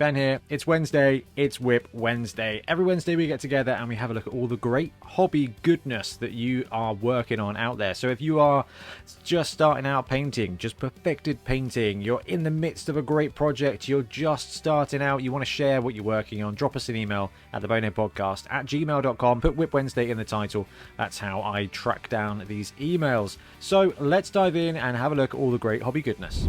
Ben here. It's Wednesday, it's WIP Wednesday. Every Wednesday we get together and we have a look at all the great hobby goodness that you are working on out there. So if you are just starting out painting, just perfected painting, you're in the midst of a great project, you're just starting out, you want to share what you're working on, drop us an email at theboneheadpodcast@gmail.com, put WIP Wednesday in the title. That's how I track down these emails. So let's dive in and have a look at all the great hobby goodness.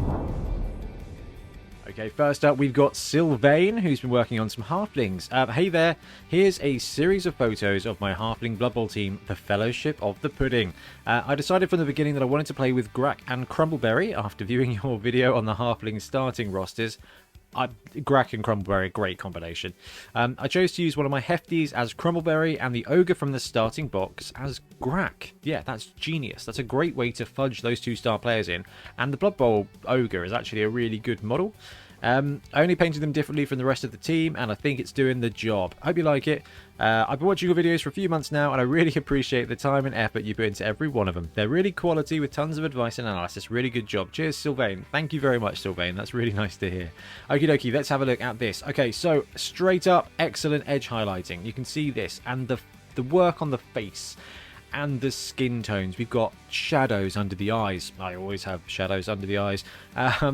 Okay, first up we've got Sylvain, who's been working on some halflings. Hey there, here's a series of photos of my halfling Blood Bowl team, the Fellowship of the Pudding. I decided from the beginning that I wanted to play with Grack and Crumbleberry after viewing your video on the halfling starting rosters. Grack and Crumbleberry, great combination. I chose to use one of my hefties as Crumbleberry and the Ogre from the starting box as Grack. Yeah, that's genius. That's a great way to fudge those two star players in. And the Blood Bowl Ogre is actually a really good model. I only painted them differently from the rest of the team, and I think it's doing the job. Hope you like it. I've been watching your videos for a few months now, and I really appreciate the time and effort you put into every one of them. They're really quality with tons of advice and analysis. Really good job. Cheers, Sylvain. Thank you very much, Sylvain. That's really nice to hear. Okie dokie, let's have a look at this. Okay, so straight up, excellent edge highlighting. You can see this, and the work on the face and the skin tones. We've got shadows under the eyes. I always have shadows under the eyes.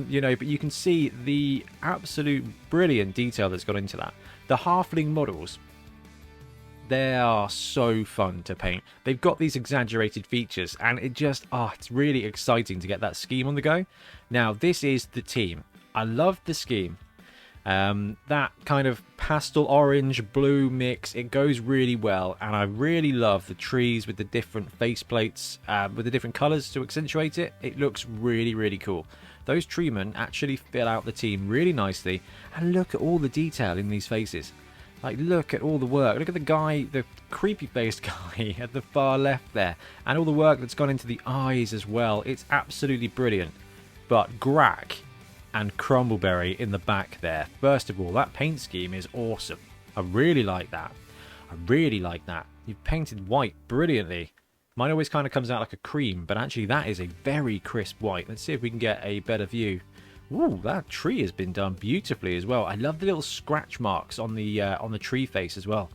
You know, but you can see the absolute brilliant detail that's gone into that. The halfling models, they are so fun to paint. They've got these exaggerated features, and it just, it's really exciting to get that scheme on the go. Now, this is the team. I love the scheme. That kind of pastel orange blue mix, it goes really well, and I really love the trees with the different face plates with the different colors to accentuate it. It looks really, really cool. Those treemen actually fill out the team really nicely, and look at all the detail in these faces. Like, look at all the work. Look at the guy, the creepy faced guy at the far left there, and all the work that's gone into the eyes as well. It's absolutely brilliant. But Grack and Crumbleberry in the back there. First of all, that paint scheme is awesome. I really like that. I really like that. You've painted white brilliantly. Mine always kind of comes out like a cream, but actually that is a very crisp white. Let's see if we can get a better view. Ooh, that tree has been done beautifully as well. I love the little scratch marks on the tree face as well.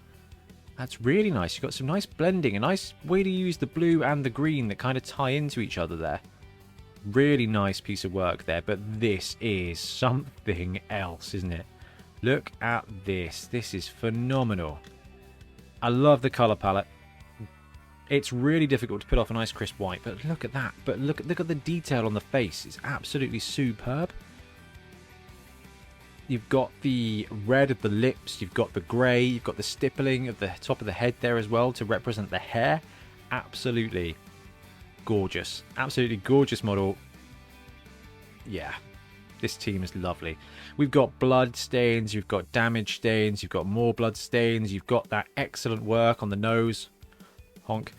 That's really nice. You've got some nice blending, a nice way to use the blue and the green that kind of tie into each other there. Really nice piece of work there, but this is something else, isn't it? Look at this. This is phenomenal. I love the color palette. It's really difficult to put off a nice crisp white, but look at that. But look at the detail on the face. It's absolutely superb. You've got the red of the lips, you've got the grey, you've got the stippling of the top of the head there as well to represent the hair. Absolutely gorgeous. Absolutely gorgeous model. Yeah, this team is lovely. We've got blood stains, you've got damage stains, you've got more blood stains, you've got that excellent work on the nose. Honk.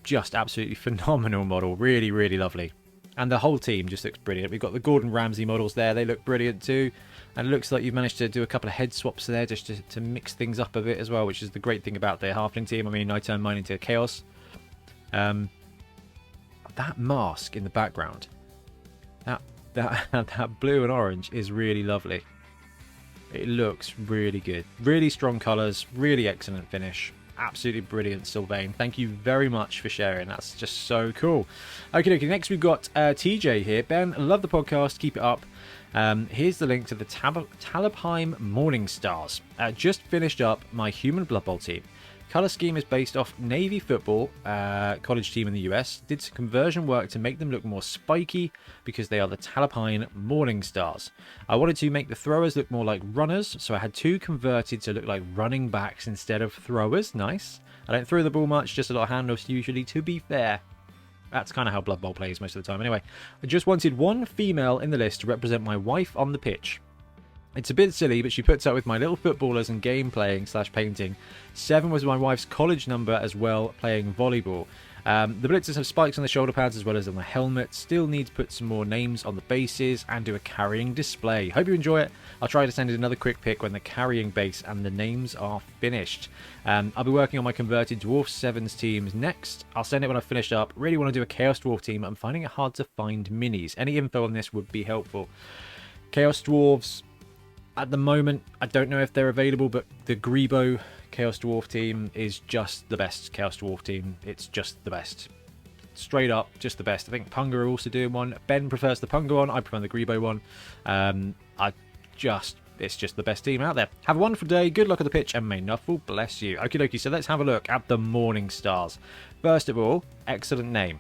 Just absolutely phenomenal model. Really, really lovely. And the whole team just looks brilliant. We've got the Gordon Ramsay models there. They look brilliant too. And it looks like you've managed to do a couple of head swaps there just to mix things up a bit as well, which is the great thing about the halfling team. I mean, I turned mine into chaos. That mask in the background, that blue and orange is really lovely. It looks really good. Really strong colours, really excellent finish. Absolutely brilliant, Sylvain. Thank you very much for sharing. That's just so cool. Okay, next we've got TJ here. Ben, love the podcast. Keep it up. Here's the link to the Talabheim Morning Stars. Just finished up my human Blood Bowl team. Color scheme is based off Navy football, college team in the US. Did some conversion work to make them look more spiky because they are the Talabheim Morning Stars. I wanted to make the throwers look more like runners, so I had two converted to look like running backs instead of throwers. Nice. I don't throw the ball much, just a lot of handoffs usually, to be fair. That's kind of how Blood Bowl plays most of the time. Anyway, I just wanted one female in the list to represent my wife on the pitch. It's a bit silly, but she puts up with my little footballers and game playing / painting. 7 was my wife's college number as well, playing volleyball. The blitzers have spikes on the shoulder pads as well as on the helmet. Still need to put some more names on the bases and do a carrying display. Hope you enjoy it. I'll try to send in another quick pick when the carrying base and the names are finished. I'll be working on my converted Dwarf 7s teams next. I'll send it when I've finished up. Really want to do a Chaos Dwarf team. I'm finding it hard to find minis. Any info on this would be helpful. Chaos Dwarves At the moment, I don't know if they're available, but the Grebo Chaos Dwarf team is just the best Chaos Dwarf team. It's just the best. Straight up, just the best. I think Punga are also doing one. Ben prefers the Punga one. I prefer the Grebo one. It's just the best team out there. Have a wonderful day. Good luck at the pitch, and may Nuffle bless you. Okie dokie, so let's have a look at the Morning Stars. First of all, excellent name.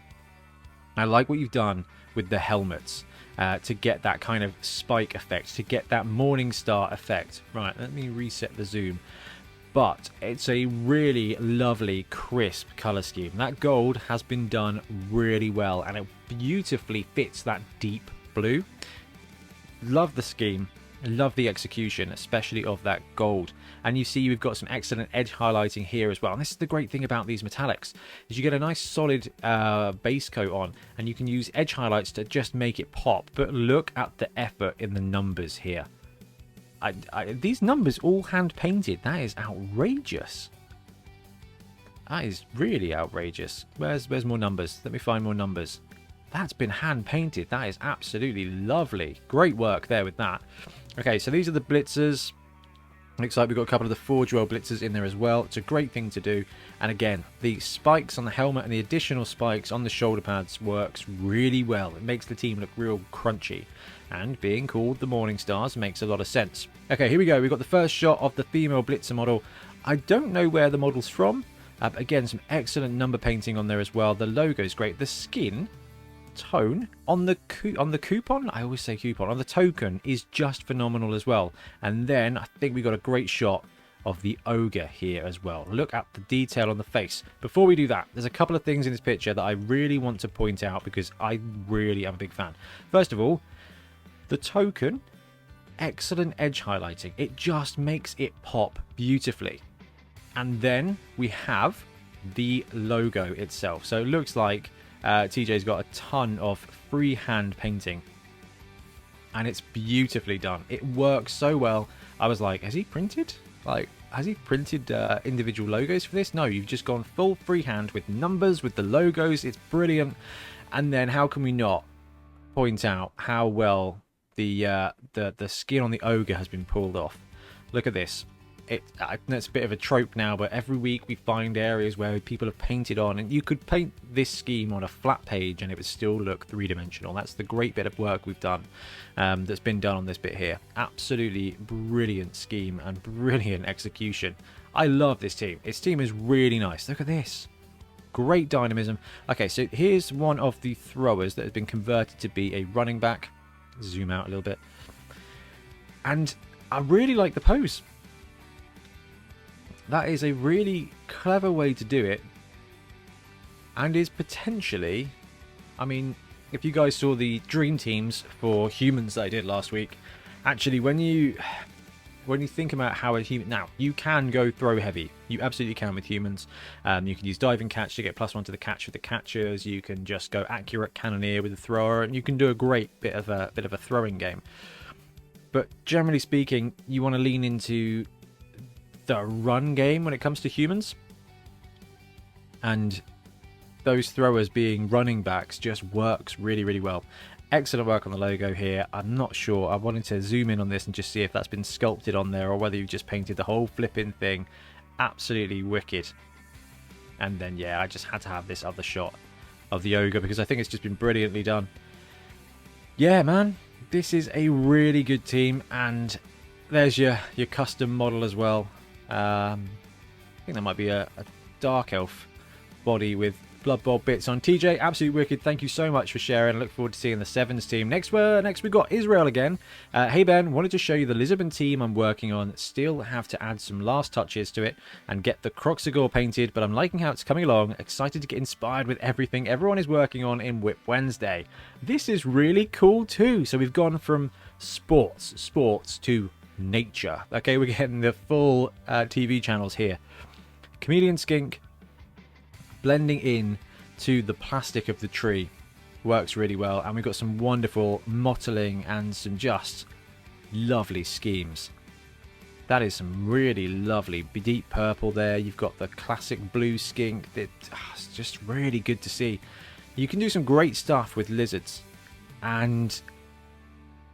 I like what you've done with the helmets to get that kind of spike effect, to get that Morning Star effect. Right, let me reset the zoom. But it's a really lovely, crisp colour scheme. That gold has been done really well, and it beautifully fits that deep blue. Love the scheme. Love the execution, especially of that gold. And you see we've got some excellent edge highlighting here as well. And this is the great thing about these metallics, is you get a nice solid base coat on, and you can use edge highlights to just make it pop. But look at the effort in the numbers here. These numbers all hand painted. That is outrageous. That is really outrageous. Where's more numbers? Let me find more numbers. That's been hand painted. That is absolutely lovely. Great work there with that. Okay, so these are the blitzers. Looks like we've got a couple of the Forge World blitzers in there as well. It's a great thing to do. And again, the spikes on the helmet and the additional spikes on the shoulder pads works really well. It makes the team look real crunchy. And being called the Morning Stars makes a lot of sense. Okay, here we go. We've got the first shot of the female blitzer model. I don't know where the model's from. Again, some excellent number painting on there as well. The logo's great. The skin tone on the coupon, I always say coupon, on the token is just phenomenal as well. And then I think we got a great shot of the ogre here as well. Look at the detail on the face. Before we do that, there's a couple of things in this picture that I really want to point out because I really am a big fan. First of all, the token, excellent edge highlighting. It just makes it pop beautifully. And then we have the logo itself. So it looks like TJ's got a ton of freehand painting, and it's beautifully done. It works so well. I was like, has he printed individual logos for this? No, you've just gone full freehand with numbers, with the logos. It's brilliant. And then how can we not point out how well the skin on the ogre has been pulled off? Look at this. It's a bit of a trope now, but every week we find areas where people have painted on, and you could paint this scheme on a flat page and it would still look three-dimensional. That's the great bit of work we've done, that's been done on this bit here. Absolutely brilliant scheme and brilliant execution. I love this team. This team is really nice. Look at this. Great dynamism. Okay, so here's one of the throwers that has been converted to be a running back. Zoom out a little bit. And I really like the pose. That is a really clever way to do it, and is potentially, I mean, if you guys saw the dream teams for humans that I did last week, actually when you think about how a human, now you can go throw heavy, you absolutely can with humans. You can use diving catch to get +1 to the catch with the catchers. You can just go accurate cannoneer with the thrower, and you can do a great bit of a throwing game. But generally speaking, you want to lean into the run game when it comes to humans, and those throwers being running backs just works really well. Excellent work on the logo here. I'm not sure, I wanted to zoom in on this and just see if that's been sculpted on there or whether you've just painted the whole flipping thing. Absolutely wicked. And then yeah, I just had to have this other shot of the ogre because I think it's just been brilliantly done. Yeah man, this is a really good team, and there's your custom model as well. I think that might be a dark elf body with Blood Bowl bits on. TJ, absolutely wicked. Thank you so much for sharing. I look forward to seeing the Sevens team. Next we got Israel again. Hey Ben, wanted to show you the Lizardmen team I'm working on. Still have to add some last touches to it and get the Croxagore painted, but I'm liking how it's coming along. Excited to get inspired with everything everyone is working on in WIP Wednesday. This is really cool too. So we've gone from sports to nature. Okay, we're getting the full TV channels here. Chameleon skink blending in to the plastic of the tree works really well, and we've got some wonderful mottling and some just lovely schemes. That is some really lovely deep purple there. You've got the classic blue skink. It's just really good to see. You can do some great stuff with lizards, and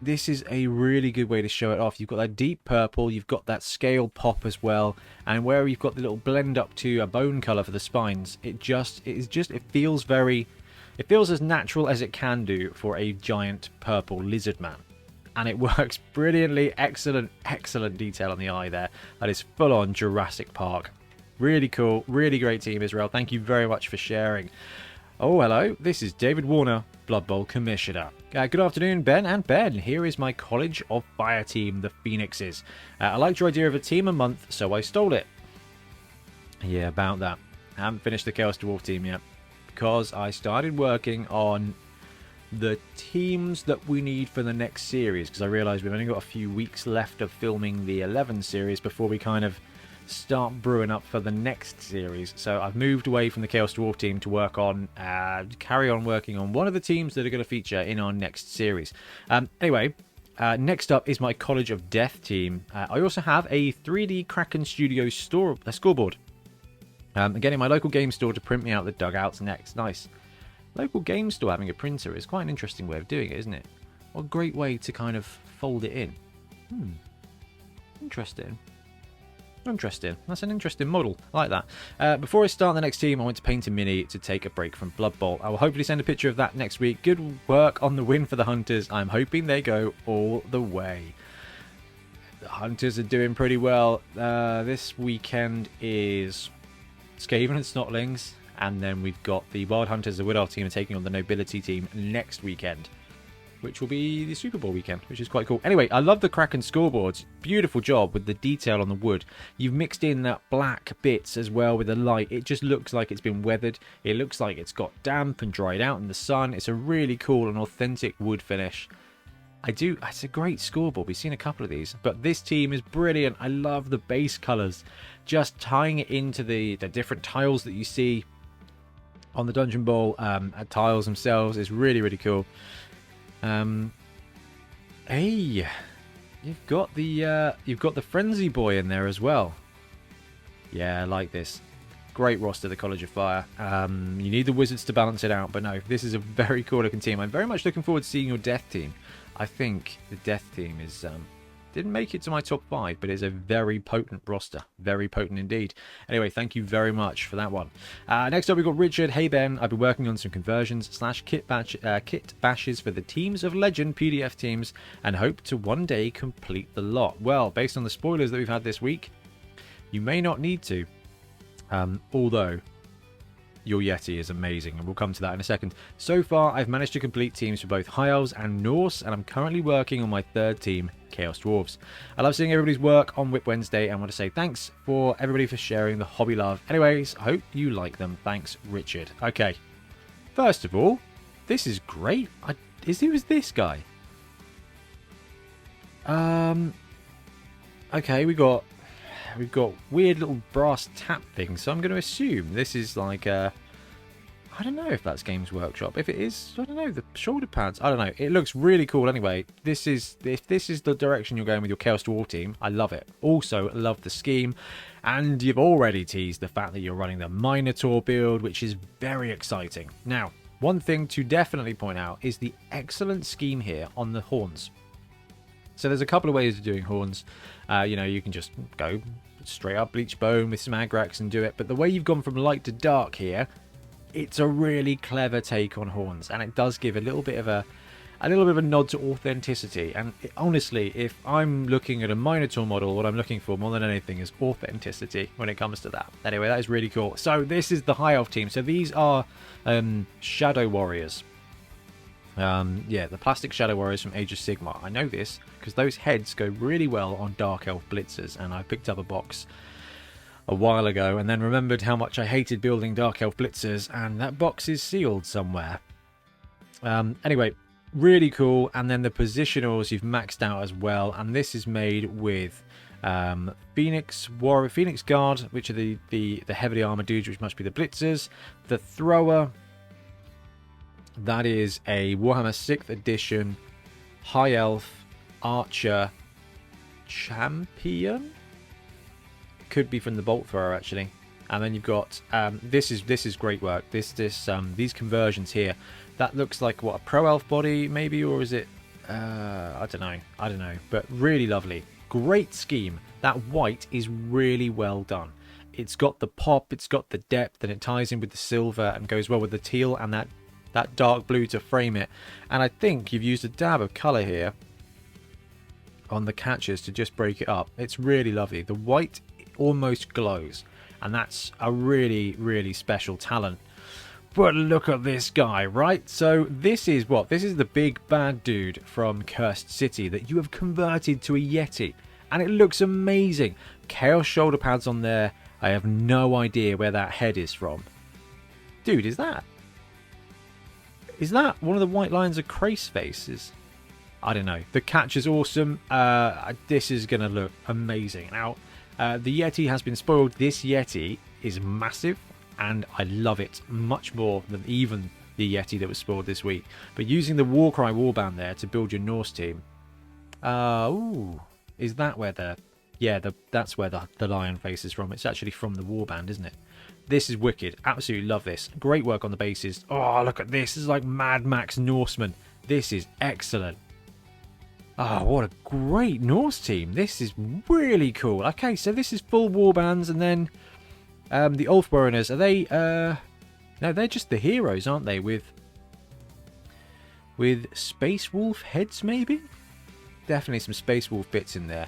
this is a really good way to show it off. You've got that deep purple, you've got that scale pop as well, and where you've got the little blend up to a bone color for the spines, it feels as natural as it can do for a giant purple lizard man. And it works brilliantly. Excellent detail on the eye there. That is full on Jurassic Park. Really cool, really great team, Israel. Thank you very much for sharing. Oh, hello. This is David Warner, Blood Bowl Commissioner. Good afternoon, Ben. And Ben, here is my College of Fire team, the Phoenixes. I liked your idea of a team a month, so I stole it. Yeah, about that. I haven't finished the Chaos Dwarf team yet, because I started working on the teams that we need for the next series, because I realised we've only got a few weeks left of filming the 11 series before we kind of start brewing up for the next series. So I've moved away from the Chaos Dwarf team to work on carry on working on one of the teams that are going to feature in our next series. Anyway, next up is my College of Death team. I also have a 3D Kraken Studio scoreboard. I'm getting my local game store to print me out the dugouts next. Nice. Local game store having a printer is quite an interesting way of doing it, isn't it? What a great way to kind of fold it in. Interesting. That's an interesting model. I like that. Before I start the next team, I went to paint a mini to take a break from Blood Bowl. I will hopefully send a picture of that next week. Good work on the win for the Hunters. I'm hoping they go all the way. The Hunters are doing pretty well. This weekend is Skaven and Snotlings. And then we've got the Wild Hunters, the Wood Elf team, taking on the Nobility team next weekend, which will be the Super Bowl weekend, which is quite cool. Anyway, I love the Kraken scoreboards. Beautiful job with the detail on the wood. You've mixed in that black bits as well with the light. It just looks like it's been weathered. It looks like it's got damp and dried out in the sun. It's a really cool and authentic wood finish. It's a great scoreboard. We've seen a couple of these, but this team is brilliant. I love the base colors. Just tying it into the different tiles that you see on the Dungeon Bowl tiles themselves is really, really cool. Hey, you've got the Frenzy Boy in there as well. Yeah, I like this. Great roster, the College of Fire. You need the Wizards to balance it out, but no, this is a very cool looking team. I'm very much looking forward to seeing your Death team. I think the Death team is didn't make it to my top 5, but it's a very potent roster. Very potent indeed. Anyway, thank you very much for that one. Next up, we've got Richard. Hey, Ben. I've been working on some conversions / kit bashes for the Teams of Legend PDF teams and hope to one day complete the lot. Well, based on the spoilers that we've had this week, you may not need to. Although your Yeti is amazing, and we'll come to that in a second. So far, I've managed to complete teams for both High Elves and Norse, and I'm currently working on my third team, Chaos Dwarves. I love seeing everybody's work on WIP Wednesday, and I want to say thanks for everybody for sharing the hobby love. Anyways, I hope you like them. Thanks, Richard. Okay, first of all, this is great. Who is this guy? Okay, we've got weird little brass tap things, so I'm going to assume this is like a... I don't know if that's Games Workshop. If it is, I don't know, the shoulder pads. I don't know. It looks really cool anyway. If this is the direction you're going with your Chaos Dwarf team, I love it. Also, love the scheme. And you've already teased the fact that you're running the Minotaur build, which is very exciting. Now, one thing to definitely point out is the excellent scheme here on the horns. So there's a couple of ways of doing horns. You can just go straight up bleach bone with some agrax and do it. But the way you've gone from light to dark here, it's a really clever take on horns, and it does give a little bit of a nod to authenticity. And honestly, if I'm looking at a Minotaur model, what I'm looking for more than anything is authenticity when it comes to that. Anyway, that is really cool. So this is the High Elf team. So these are Shadow Warriors. The plastic Shadow Warriors from Age of Sigmar. I know this because those heads go really well on Dark Elf Blitzers, and I picked up a box a while ago and then remembered how much I hated building Dark Elf Blitzers, and that box is sealed somewhere. Anyway, really cool. And then the positionals you've maxed out as well, and this is made with Phoenix Guard, which are the heavily armored dudes, which must be the Blitzers. The Thrower, that is a Warhammer 6th edition High Elf Archer Champion. Could be from the Bolt Thrower actually. And then you've got this is great work. These conversions here. That looks like what, a Pro Elf body maybe, or is it I don't know, but really lovely. Great scheme. That white is really well done. It's got the pop, it's got the depth, and it ties in with the silver and goes well with the teal and that dark blue to frame it. And I think you've used a dab of colour here on the catches to just break it up. It's really lovely. The white almost glows, and that's a really, really special talent. But look at this guy, right? So this is what? This is the big bad dude from Cursed City that you have converted to a Yeti. And it looks amazing. Chaos shoulder pads on there. I have no idea where that head is from. Dude, is that one of the white lines of Krace faces? I don't know. The catch is awesome. This is going to look amazing. Now, the Yeti has been spoiled. This Yeti is massive, and I love it much more than even the Yeti that was spoiled this week. But using the Warcry warband there to build your Norse team. Ooh, is that where the... Yeah, that's where the lion face is from. It's actually from the warband, isn't it? This is wicked. Absolutely love this. Great work on the bases. Oh, look at this. This is like Mad Max Norseman. This is excellent. Oh, what a great Norse team. This is really cool. Okay, so this is full warbands, and then the Ulfwereners. Are they... No, they're just the heroes, aren't they? With Space Wolf heads, maybe? Definitely some Space Wolf bits in there.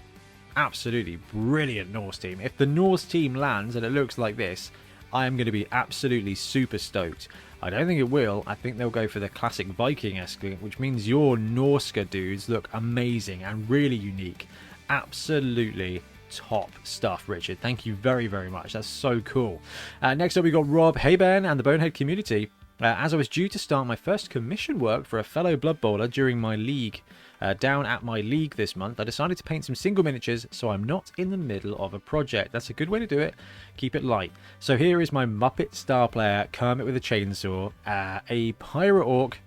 Absolutely brilliant Norse team. If the Norse team lands and it looks like this, I am going to be absolutely super stoked. I don't think it will. I think they'll go for the classic Viking-esque, which means your Norska dudes look amazing and really unique. Absolutely top stuff, Richard. Thank you very, very much. That's so cool. Next up, we got Rob. Hey, Ben, and the Bonehead community. As I was due to start my first commission work for a fellow Blood Bowler during my league, down at my league this month, I decided to paint some single miniatures so I'm not in the middle of a project. That's a good way to do it. Keep it light. So here is my Muppet star player, Kermit with a chainsaw, a pirate orc.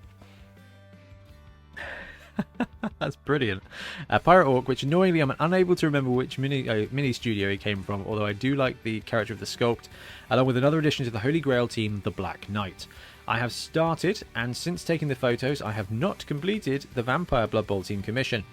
That's brilliant. A pirate orc, which annoyingly I'm unable to remember which mini studio he came from, although I do like the character of the sculpt, along with another addition to the Holy Grail team, the Black Knight. I have started, and since taking the photos, I have not completed the Vampire Blood Bowl team commission.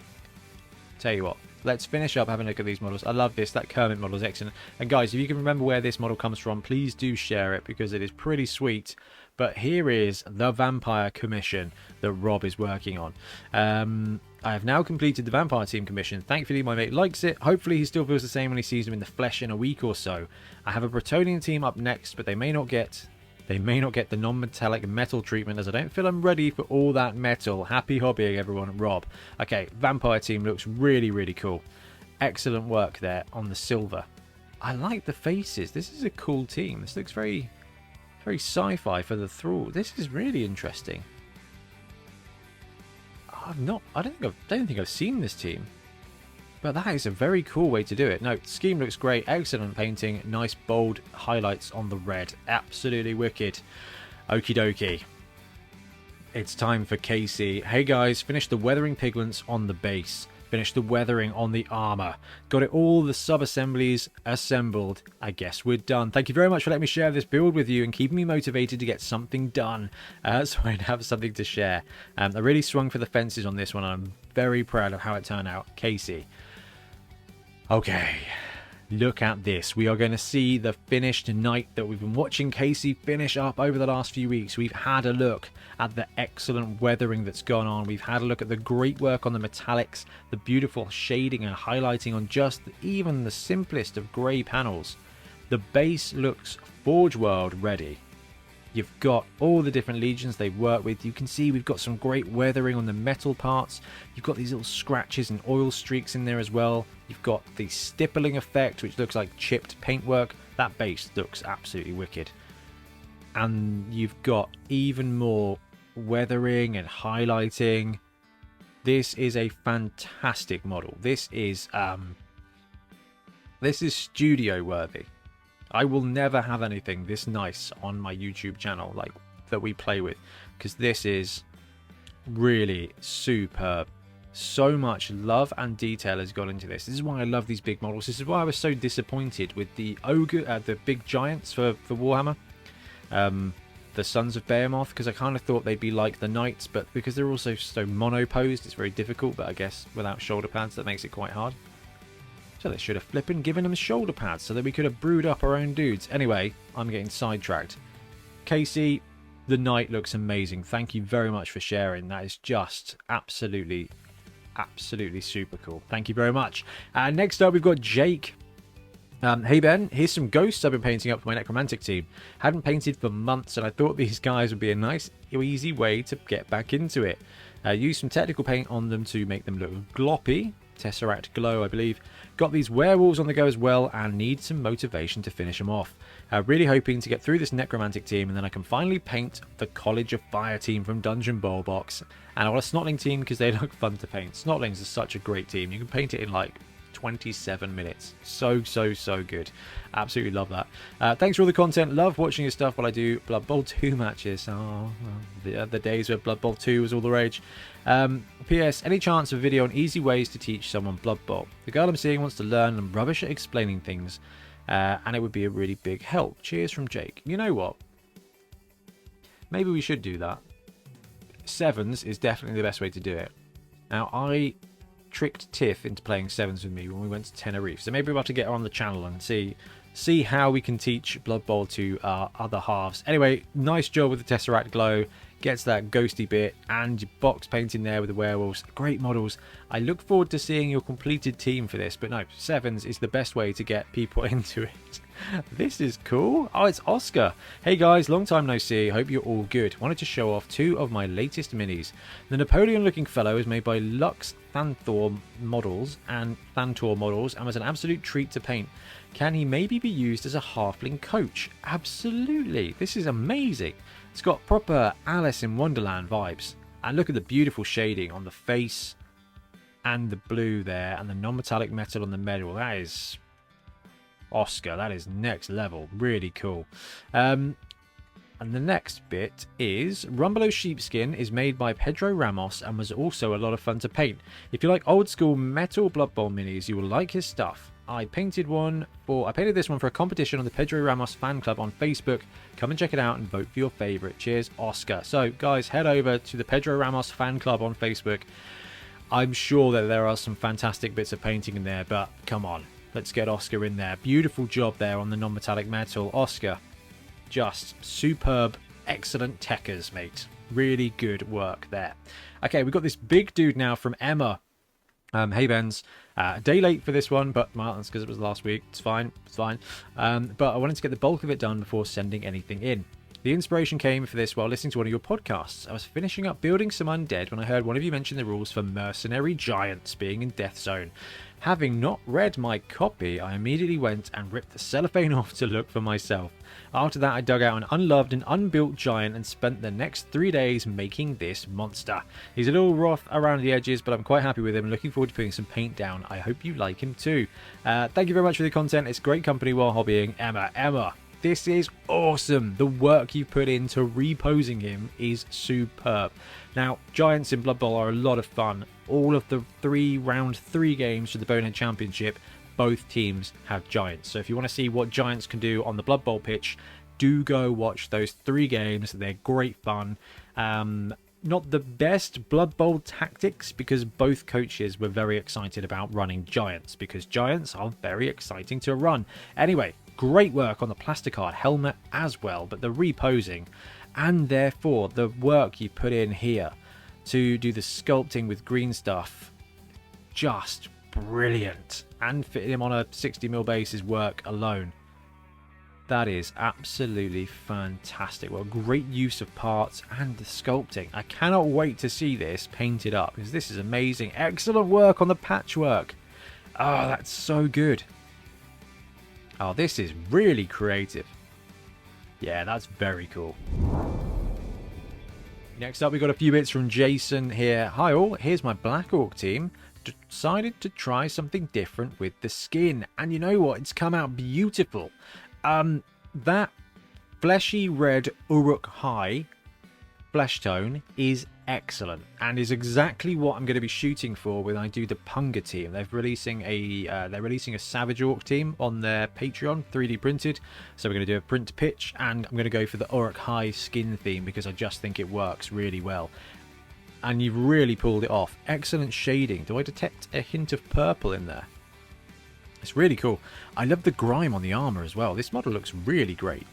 Tell you what, let's finish up having a look at these models. I love this. That Kermit model is excellent. And guys, if you can remember where this model comes from, please do share it, because it is pretty sweet. But here is the Vampire commission that Rob is working on. I have now completed the Vampire team commission. Thankfully, my mate likes it. Hopefully, he still feels the same when he sees them in the flesh in a week or so. I have a Bretonian team up next, but they may not get the non-metallic metal treatment, as I don't feel I'm ready for all that metal. Happy hobbying, everyone. Rob. Okay, Vampire team looks really, really cool. Excellent work there on the silver. I like the faces. This is a cool team. This looks very, very sci-fi for the Thrall. This is really interesting. I don't think I've seen this team. But that is a very cool way to do it. No, scheme looks great. Excellent painting. Nice bold highlights on the red. Absolutely wicked. Okie dokie. It's time for Casey. Hey guys, finished the weathering pigments on the base. Finished the weathering on the armor. Got it all the sub-assemblies assembled. I guess we're done. Thank you very much for letting me share this build with you and keeping me motivated to get something done. So I'd have something to share. I really swung for the fences on this one. I'm very proud of how it turned out. Casey. Okay, look at this. We are going to see the finished knight that we've been watching Casey finish up over the last few weeks. We've had a look at the excellent weathering that's gone on. We've had a look at the great work on the metallics, the beautiful shading and highlighting on just even the simplest of grey panels. The base looks Forge World ready. You've got all the different legions they work with. You can see we've got some great weathering on the metal parts. You've got these little scratches and oil streaks in there as well. You've got the stippling effect, which looks like chipped paintwork. That base looks absolutely wicked. And you've got even more weathering and highlighting. This is a fantastic model. This is studio worthy. I will never have anything this nice on my YouTube channel like that we play with, because this is really superb. So much love and detail has gone into this. This is why I love these big models. This is why I was so disappointed with the ogre, the big giants for Warhammer. the Sons of Behemoth, because I kind of thought they'd be like the Knights, but because they're also so mono-posed, it's very difficult, but I guess without shoulder pads, that makes it quite hard. So they should have flipping given them shoulder pads so that we could have brewed up our own dudes. Anyway, I'm getting sidetracked. Casey, the Knight looks amazing. Thank you very much for sharing. That is just absolutely super cool. Thank you very much. Next up, we've got Jake. Hey Ben, here's some ghosts I've been painting up for my Necromantic team. Hadn't painted for months and I thought these guys would be a nice, easy way to get back into it. Use some technical paint on them to make them look gloppy. Tesseract Glow, I believe. Got these werewolves on the go as well and need some motivation to finish them off. Really hoping to get through this Necromantic team and then I can finally paint the College of Fire team from Dungeon Ball Box. And I want a Snotling team because they look fun to paint. Snotlings are such a great team. You can paint it in like 27 minutes. So good. Absolutely love that. Thanks for all the content. Love watching your stuff while I do Blood Bowl 2 matches. Oh, the days where Blood Bowl 2 was all the rage. PS, any chance of a video on easy ways to teach someone Blood Bowl? The girl I'm seeing wants to learn and rubbish at explaining things, and it would be a really big help. Cheers from Jake. You know what? Maybe we should do that. Sevens is definitely the best way to do it. Now, I tricked Tiff into playing sevens with me when we went to Tenerife, so maybe we'll have to get her on the channel and see how we can teach Blood Bowl to our other halves. Anyway, nice job with the Tesseract Glow. Gets that ghosty bit and your box painting there with the werewolves. Great models. I look forward to seeing your completed team for this, but no, sevens is the best way to get people into it. This is cool. Oh, it's Oscar. Hey guys, long time no see. Hope you're all good. Wanted to show off two of my latest minis. The Napoleon looking fellow is made by Lux Thantor models and was an absolute treat to paint. Can he maybe be used as a halfling coach? Absolutely. This is amazing. It's got proper Alice in Wonderland vibes. And look at the beautiful shading on the face and the blue there and the non-metallic metal on the medal. That is Oscar. That is next level. Really cool. And the next bit is Rumbelow Sheepskin is made by Pedro Ramos and was also a lot of fun to paint. If you like old school metal Blood Bowl minis, you will like his stuff. I painted this one for a competition on the Pedro Ramos fan club on Facebook. Come and check it out and vote for your favorite. Cheers, Oscar. So guys, head over to the Pedro Ramos fan club on Facebook. I'm sure that there are some fantastic bits of painting in there, but come on, let's get Oscar in there. Beautiful job there on the non-metallic metal. Oscar, just superb, excellent techers, mate. Really good work there. Okay, we've got this big dude now from Emma. Hey Benz, a day late for this one, but well, that's because it was last week. It's fine. But I wanted to get the bulk of it done before sending anything in. The inspiration came for this while listening to one of your podcasts. I was finishing up building some undead when I heard one of you mention the rules for mercenary giants being in Death Zone. Having not read my copy, I immediately went and ripped the cellophane off to look for myself. After that, I dug out an unloved and unbuilt giant and spent the next 3 days making this monster. He's a little rough around the edges, but I'm quite happy with him and looking forward to putting some paint down. I hope you like him too. Thank you very much for the content. It's great company while hobbying. Emma, this is awesome. The work you put into reposing him is superb. Now, giants in Blood Bowl are a lot of fun. All of the round 3 games for the Bonehead Championship, both teams have giants. So if you want to see what giants can do on the Blood Bowl pitch, do go watch those 3 games. They're great fun. Not the best Blood Bowl tactics because both coaches were very excited about running giants because giants are very exciting to run. Anyway, great work on the plasticard helmet as well, but the reposing and therefore the work you put in here to do the sculpting with green stuff, just brilliant. And fitting him on a 60mm base is work alone. That is absolutely fantastic. Well, great use of parts and the sculpting. I cannot wait to see this painted up because this is amazing. Excellent work on the patchwork. Oh, that's so good. Oh, this is really creative. Yeah, that's very cool. Next up, we got a few bits from Jason here. Hi all, here's my Black Orc team. Decided to try something different with the skin. And you know what? It's come out beautiful. That fleshy red Uruk Hai flesh tone is excellent and is exactly what I'm going to be shooting for when I do the Punga team. They're releasing a Savage Orc team on their Patreon, 3D printed. So we're going to do a print to pitch, and I'm going to go for the Orc High skin theme because I just think it works really well. And you've really pulled it off. Excellent shading. Do I detect a hint of purple in there? It's really cool. I love the grime on the armor as well. This model looks really great.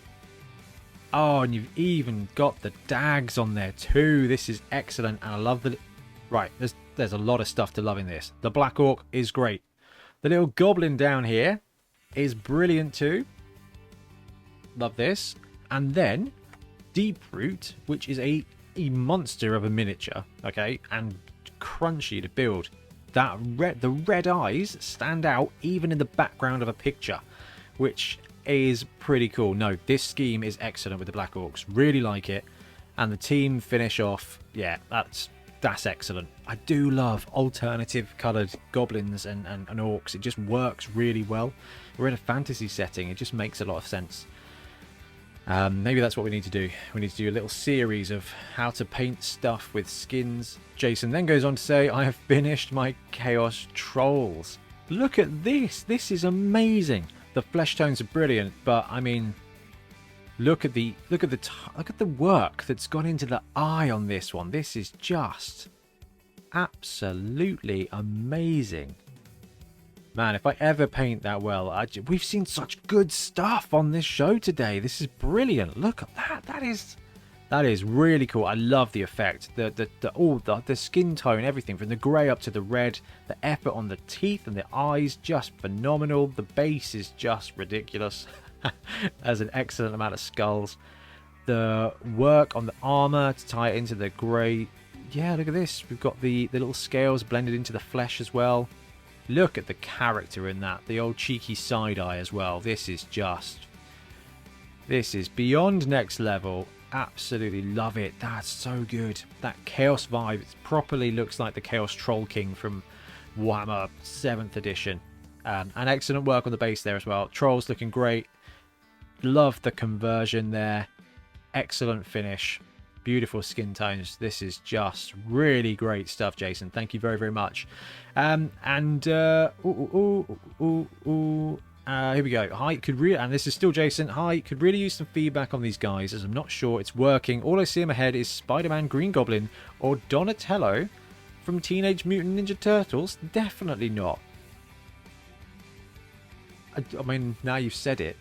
Oh, and you've even got the dags on there too. This is excellent, and I love the... Right, there's a lot of stuff to love in this. The Black Orc is great. The little goblin down here is brilliant too. Love this. And then Deep Root, which is a monster of a miniature, okay, and crunchy to build. The red eyes stand out even in the background of a picture, which is pretty cool. No, this scheme is excellent with the Black Orcs. Really like it. And the team finish off, yeah, that's excellent. I do love alternative coloured goblins and orcs. It just works really well. We're in a fantasy setting. It just makes a lot of sense. Maybe that's what we need to do. We need to do a little series of how to paint stuff with skins. Jason then goes on to say, I have finished my Chaos Trolls. Look at this. This is amazing. The flesh tones are brilliant, but I mean, look at the work that's gone into the eye on this one. This is just absolutely amazing. Man, if I ever paint that well, we've seen such good stuff on this show today. This is brilliant. Look at that. That is really cool. I love the effect. The skin tone, everything from the grey up to the red. The effort on the teeth and the eyes, just phenomenal. The base is just ridiculous. There's an excellent amount of skulls. The work on the armour to tie it into the grey. Yeah, look at this. We've got the little scales blended into the flesh as well. Look at the character in that. The old cheeky side eye as well. This is beyond next level. Absolutely love it. That's so good. That chaos vibe. It properly looks like the Chaos Troll King from Warhammer 7th edition. And excellent work on the base there as well. Trolls looking great. Love the conversion there. Excellent finish. Beautiful skin tones. This is just really great stuff, Jason. Thank you very, very much. Here we go. Hi, and this is still Jason. Hi, could really use some feedback on these guys, as I'm not sure it's working. All I see in my head is Spider-Man, Green Goblin, or Donatello from Teenage Mutant Ninja Turtles. Definitely not. I mean, now you've said it.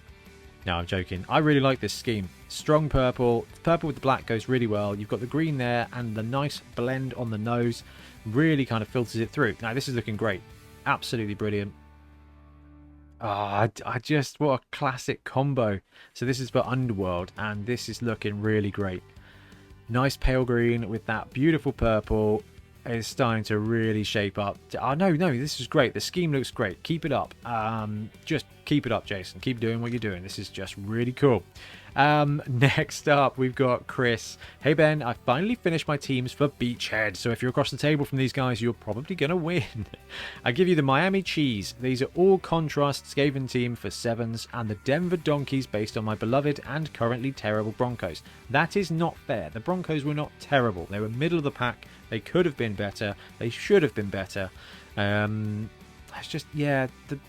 No, I'm joking. I really like this scheme. Strong purple. Purple with the black goes really well. You've got the green there and the nice blend on the nose. Really kind of filters it through. Now, this is looking great. Absolutely brilliant. I just, what a classic combo. So this is for Underworld, and this is looking really great. Nice pale green with that beautiful purple. It's starting to really shape up. Oh, no, this is great. The scheme looks great. Keep it up. Just keep it up, Jason. Keep doing what you're doing. This is just really cool. Next up, we've got Chris. Hey, Ben, I finally finished my teams for Beachhead. So if you're across the table from these guys, you're probably going to win. I give you the Miami Cheese. These are all contrast Skaven team for 7s, and the Denver Donkeys based on my beloved and currently terrible Broncos. That is not fair. The Broncos were not terrible. They were middle of the pack. They could have been better. They should have been better. It's just, yeah, the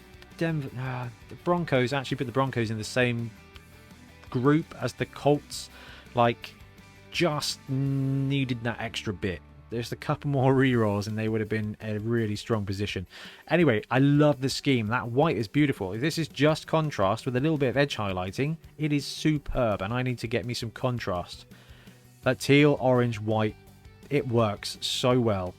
Broncos, actually put the Broncos in the same group as the Colts. Like, just needed that extra bit. There's a couple more rerolls and they would have been a really strong position. Anyway, I love the scheme. That white is beautiful. If this is just contrast with a little bit of edge highlighting, it is superb, and I need to get me some contrast. That teal, orange, white, it works so well.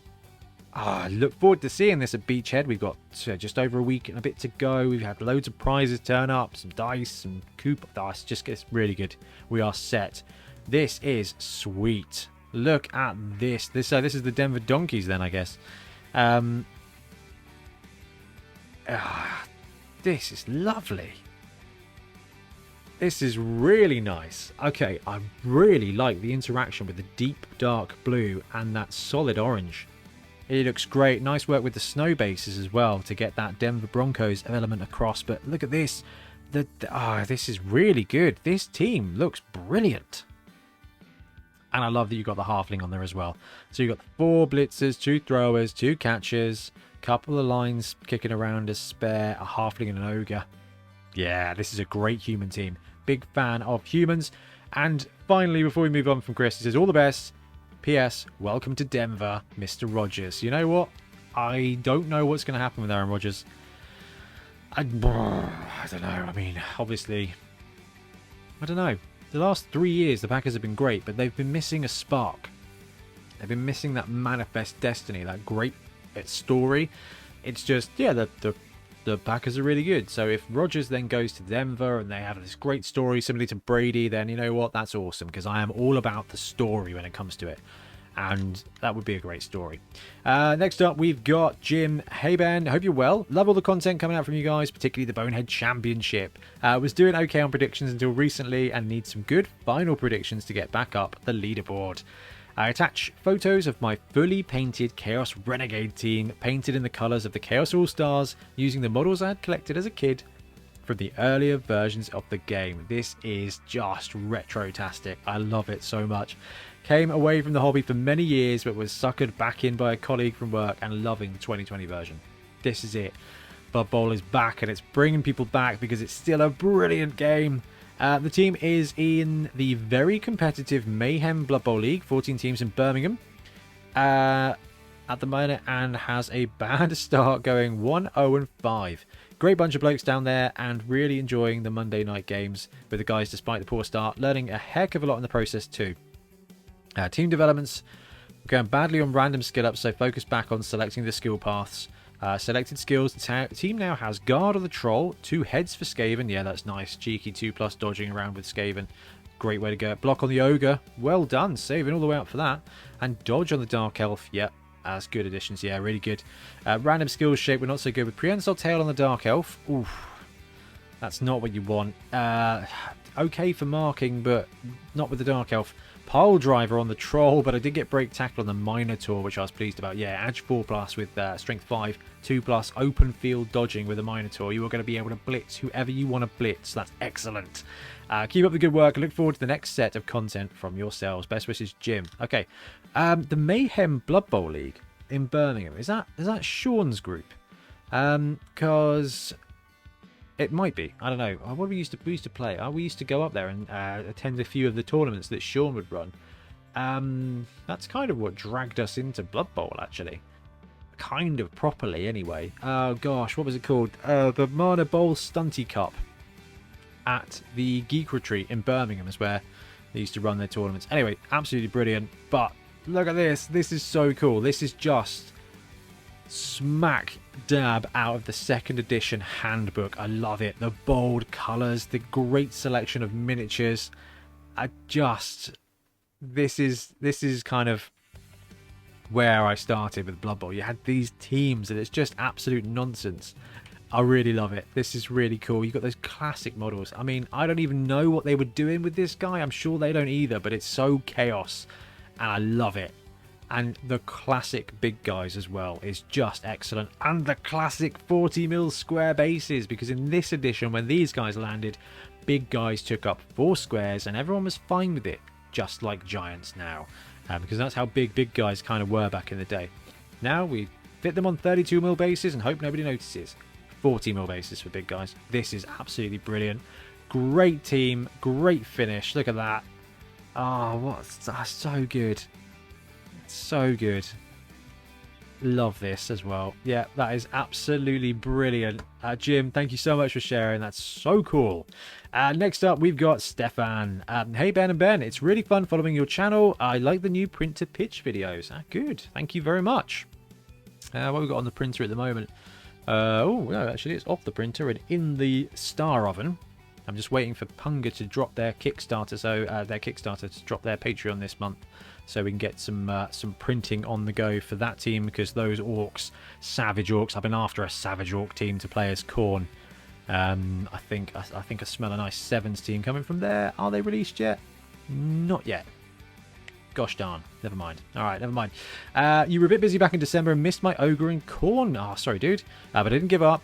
I look forward to seeing this at Beachhead. We've got just over a week and a bit to go. We've had loads of prizes turn up, some dice, some coupons. Just gets really good. We are set. This is sweet. Look at this. This is the Denver Donkeys then, I guess. This is lovely. This is really nice. Okay, I really like the interaction with the deep dark blue and that solid orange. It looks great. Nice work with the snow bases as well to get that Denver Broncos element across. But look at this. This is really good. This team looks brilliant. And I love that you got the halfling on there as well. So you got 4 blitzers, 2 throwers, 2 catchers, couple of lines kicking around as spare, a halfling and an ogre. Yeah, this is a great human team. Big fan of humans. And finally, before we move on from Chris, he says, all the best. P.S. Welcome to Denver, Mr. Rogers. You know what? I don't know what's going to happen with Aaron Rodgers. I don't know. I mean, obviously, I don't know. The last 3 years, the Packers have been great, but they've been missing a spark. They've been missing that manifest destiny, that great story. It's just, yeah, the Packers are really good. So if Rodgers then goes to Denver and they have this great story similar to Brady, then you know what? That's awesome, because I am all about the story when it comes to it. And that would be a great story. Next up, we've got Jim. Hey, Ben. Hope you're well. Love all the content coming out from you guys, particularly the Bonehead Championship. Was doing okay on predictions until recently and need some good final predictions to get back up the leaderboard. I attach photos of my fully painted Chaos Renegade team, painted in the colours of the Chaos All-Stars, using the models I had collected as a kid from the earlier versions of the game. This is just retro-tastic. I love it so much. Came away from the hobby for many years, but was suckered back in by a colleague from work and loving the 2020 version. This is it. Blood Bowl is back, and it's bringing people back because it's still a brilliant game. The team is in the very competitive Mayhem Blood Bowl League, 14 teams in Birmingham at the moment, and has a bad start, going 1-0-5. Great bunch of blokes down there, and really enjoying the Monday night games with the guys despite the poor start, learning a heck of a lot in the process too. Team developments going badly on random skill ups, so focus back on selecting the skill paths. Selected skills, the team now has Guard of the Troll, 2 heads for Skaven. Yeah, that's nice. Cheeky 2+ dodging around with Skaven. Great way to go. Block on the Ogre. Well done. Saving all the way up for that. And Dodge on the Dark Elf. Yep, as good additions. Yeah, really good. Random skills shape. We're not so good with Prehensile Tail on the Dark Elf. Oof. That's not what you want. Okay for marking, but not with the Dark Elf. Pile Driver on the Troll, but I did get Break Tackle on the Minotaur, which I was pleased about. Yeah, Edge 4+ with Strength 5, 2+ open field dodging with the Minotaur. You are going to be able to blitz whoever you want to blitz. That's excellent. Keep up the good work. I look forward to the next set of content from yourselves. Best wishes, Jim. Okay, the Mayhem Blood Bowl League in Birmingham. Is that Sean's group? Because it might be. I don't know. What we used to play. We used to go up there and attend a few of the tournaments that Sean would run. That's kind of what dragged us into Blood Bowl, actually. Kind of properly, anyway. Oh gosh, what was it called? The Mana Bowl Stunty Cup at the Geek Retreat in Birmingham is where they used to run their tournaments. Anyway, absolutely brilliant. But look at this. This is so cool. This is just smack dab out of the 2nd edition handbook. I love it. The bold colours, the great selection of miniatures. This is kind of where I started with Blood Bowl. You had these teams and it's just absolute nonsense. I really love it. This is really cool. You've got those classic models. I mean, I don't even know what they were doing with this guy. I'm sure they don't either, but it's so chaos and I love it. And the classic big guys as well is just excellent. And the classic 40mm square bases, because in this edition, when these guys landed, big guys took up 4 squares and everyone was fine with it, just like giants now. Because that's how big guys kind of were back in the day. Now we fit them on 32mm bases and hope nobody notices. 40mm bases for big guys. This is absolutely brilliant. Great team, great finish. Look at that. Oh, that's so good. So good. Love this as well. Yeah, that is absolutely brilliant. Jim, thank you so much for sharing. That's so cool. Next up, we've got Stefan. Hey, Ben and Ben. It's really fun following your channel. I like the new print to pitch videos. Good. Thank you very much. What have we got on the printer at the moment? Oh, no, actually, it's off the printer and in the star oven. I'm just waiting for Punga to drop their Kickstarter, to drop their Patreon this month, so we can get some printing on the go for that team, because those orcs, savage orcs, I've been after a savage orc team to play as Khorne. I think I smell a nice Sevens team coming from there. Are they released yet? Not yet. Gosh darn. Never mind. Alright, never mind. You were a bit busy back in December and missed my ogre and Khorne. Oh, sorry, dude. But I didn't give up.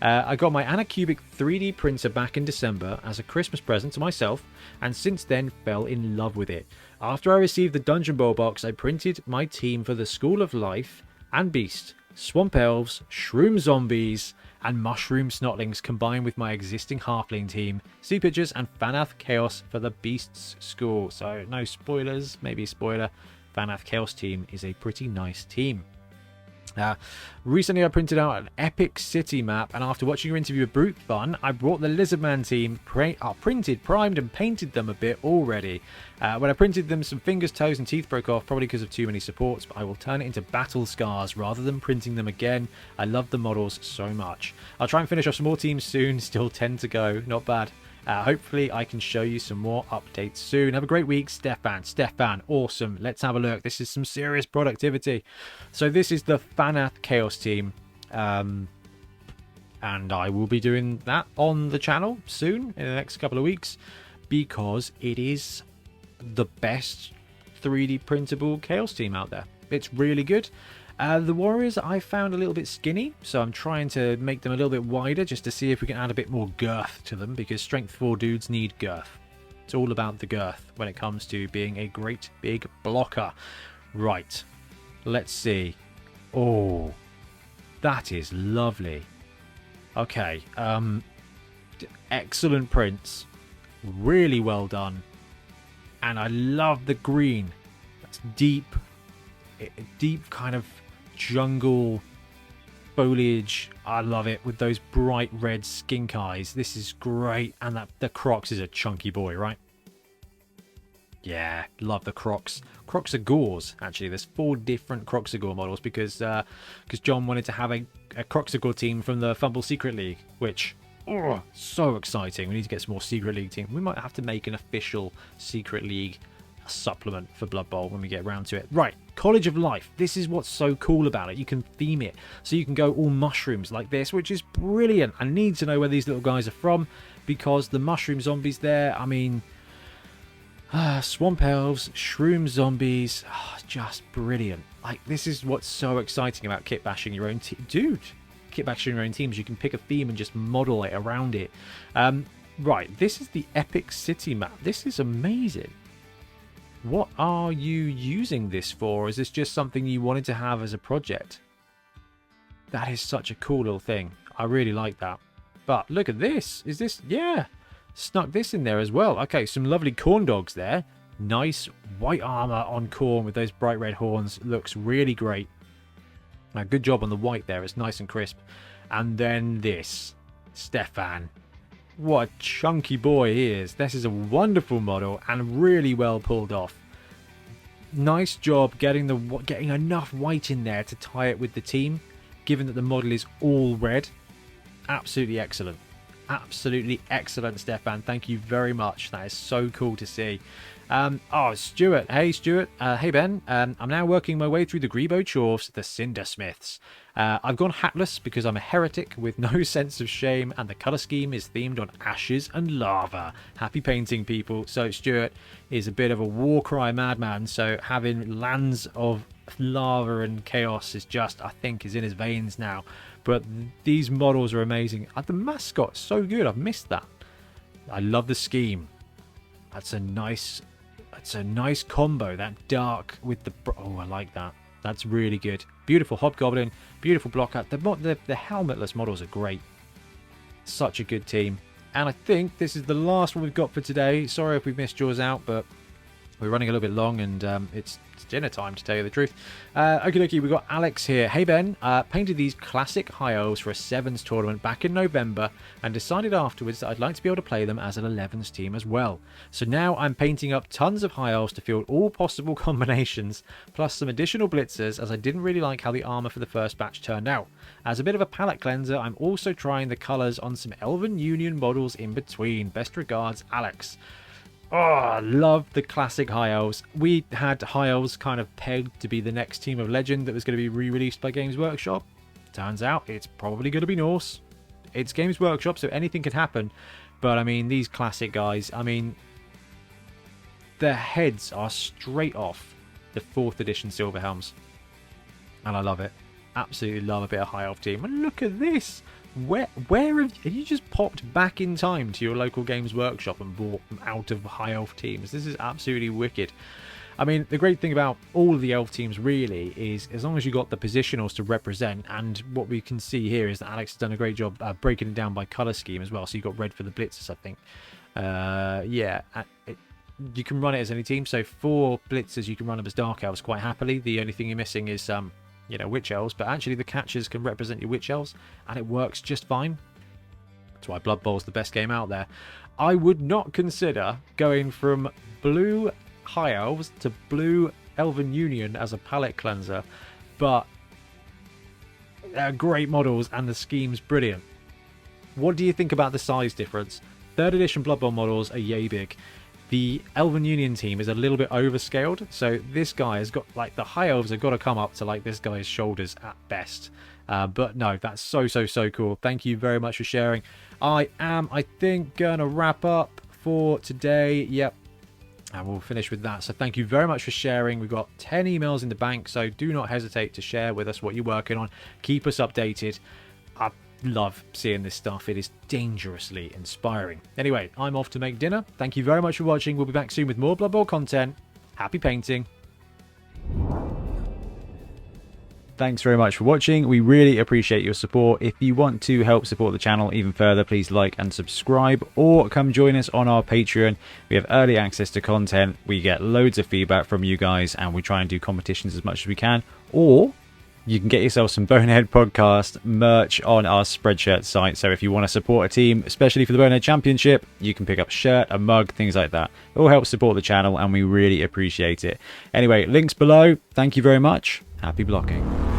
I got my Anacubic 3D printer back in December as a Christmas present to myself, and since then fell in love with it. After I received the Dungeon Bowl box, I printed my team for the School of Life and Beast, Swamp Elves, Shroom Zombies, and Mushroom Snotlings combined with my existing Halfling team. See pictures and Fanath Chaos for the Beasts School. So no spoilers, maybe spoiler. Fanath Chaos team is a pretty nice team. Recently I printed out an epic city map, and after watching your interview with Brute Fun, I brought the Lizardman team printed, primed and painted them a bit already. When I printed them, some fingers, toes and teeth broke off, probably because of too many supports, but I will turn it into battle scars rather than printing them again. I love the models so much. I'll try and finish off some more teams soon, still 10 to go, not bad. Hopefully I can show you some more updates soon. Have a great week, Stefan, awesome. Let's have a look. This is some serious productivity. So this is the Fanath Chaos team, and I will be doing that on the channel soon in the next couple of weeks, because it is the best 3D printable Chaos team out there. It's really good. The Warriors I found a little bit skinny, so I'm trying to make them a little bit wider just to see if we can add a bit more girth to them, because Strength 4 dudes need girth. It's all about the girth when it comes to being a great big blocker. Right, let's see. Oh, that is lovely. Okay, excellent prints. Really well done. And I love the green. That's deep kind of jungle foliage. I love it with those bright red skink eyes. This is great. And the Crocs is a chunky boy, right? Yeah, love the Crocs. Crocsagores, actually. There's 4 different Crocsagore models because John wanted to have a Crocsagore team from the Fumble Secret League, which, oh, so exciting. We need to get some more Secret League teams. We might have to make an official Secret League supplement for Blood Bowl when we get around to it. Right, College of Life. This is what's so cool about it. You can theme it, so you can go all mushrooms like this, which is brilliant. I need to know where these little guys are from, because the mushroom zombies there, I mean, Swamp Elves, Shroom Zombies, just brilliant. Like, this is what's so exciting about kit bashing your own team. Dude, kit bashing your own teams. You can pick a theme and just model it around it. Right, this is the epic city map. This is amazing. What are you using this for? Is this just something you wanted to have as a project? That is such a cool little thing. I really like that. But look at this. Is this... Yeah. Snuck this in there as well. Okay, some lovely corn dogs there. Nice white armor on corn with those bright red horns. Looks really great. Good job on the white there. It's nice and crisp. And then this. Stefan. What a chunky boy he is. This is a wonderful model and really well pulled off. Nice job getting enough white in there to tie it with the team, given that the model is all red. Absolutely excellent. Absolutely excellent, Stefan. Thank you very much. That is so cool to see. Oh, Stuart. Hey, Stuart. Hey, Ben. I'm now working my way through the Grebo Chorfs, the Cindersmiths. I've gone hatless because I'm a heretic with no sense of shame, and the colour scheme is themed on ashes and lava. Happy painting, people. So Stuart is a bit of a war cry madman, so having lands of lava and chaos is just, I think, is in his veins now. But these models are amazing. The mascot's so good. I've missed that. I love the scheme. That's a nice combo. That dark with the... Oh, I like that. That's really good. Beautiful Hobgoblin. Beautiful blocker. The helmetless models are great. Such a good team. And I think this is the last one we've got for today. Sorry if we missed yours out, but we're running a little bit long, and it's dinner time, to tell you the truth. Okie dokie, we've got Alex here. Hey Ben, painted these classic high elves for a Sevens tournament back in November, and decided afterwards that I'd like to be able to play them as an 11s team as well. So now I'm painting up tons of high elves to field all possible combinations, plus some additional blitzers, as I didn't really like how the armor for the first batch turned out. As a bit of a palette cleanser, I'm also trying the colors on some Elven Union models in between. Best regards, Alex. Oh, I love the classic High Elves. We had High Elves kind of pegged to be the next team of legend that was going to be re-released by Games Workshop. Turns out it's probably going to be Norse. It's Games Workshop, so anything could happen. But, I mean, these classic guys, I mean, their heads are straight off the 4th edition Silverhelms. And I love it. Absolutely love a bit of High Elf team. And look at this. Where have you just popped back in time to your local games workshop and bought them out of high elf teams? This is absolutely wicked. I mean, the great thing about all of the elf teams really is as long as you got the positionals to represent, and what we can see here is that Alex has done a great job breaking it down by colour scheme as well. So you've got red for the blitzers, I think. Yeah, you can run it as any team. So for blitzers, you can run them as dark elves quite happily. The only thing you're missing is, you know, witch elves. But actually the catchers can represent your witch elves, and it works just fine. That's why Blood Bowl's the best game out there. I would not consider going from blue high elves to blue elven union as a palette cleanser, but they're great models and the scheme's brilliant. What do you think about the size difference? 3rd edition Blood Bowl models are yay big. The elven union team is a little bit overscaled, so this guy has got, like, the high elves have got to come up to like this guy's shoulders at best. But no, that's so cool. Thank you very much for sharing. I think gonna wrap up for today. Yep, and we'll finish with that. So thank you very much for sharing. We've got 10 emails in the bank, so do not hesitate to share with us what you're working on. Keep us updated. I love seeing this stuff. It is dangerously inspiring. Anyway, I'm off to make dinner. Thank you very much for watching. We'll be back soon with more Blood Bowl content. Happy painting. Thanks very much for watching. We really appreciate your support. If you want to help support the channel even further, please like and subscribe, or come join us on our Patreon. We have early access to content, we get loads of feedback from you guys, and we try and do competitions as much as we can. Or you can get yourself some Bonehead podcast merch on our Spreadshirt site. So if you want to support a team, especially for the Bonehead Championship, you can pick up a shirt, a mug, things like that. It all helps support the channel, and we really appreciate it. Anyway, links below. Thank you very much. Happy blocking.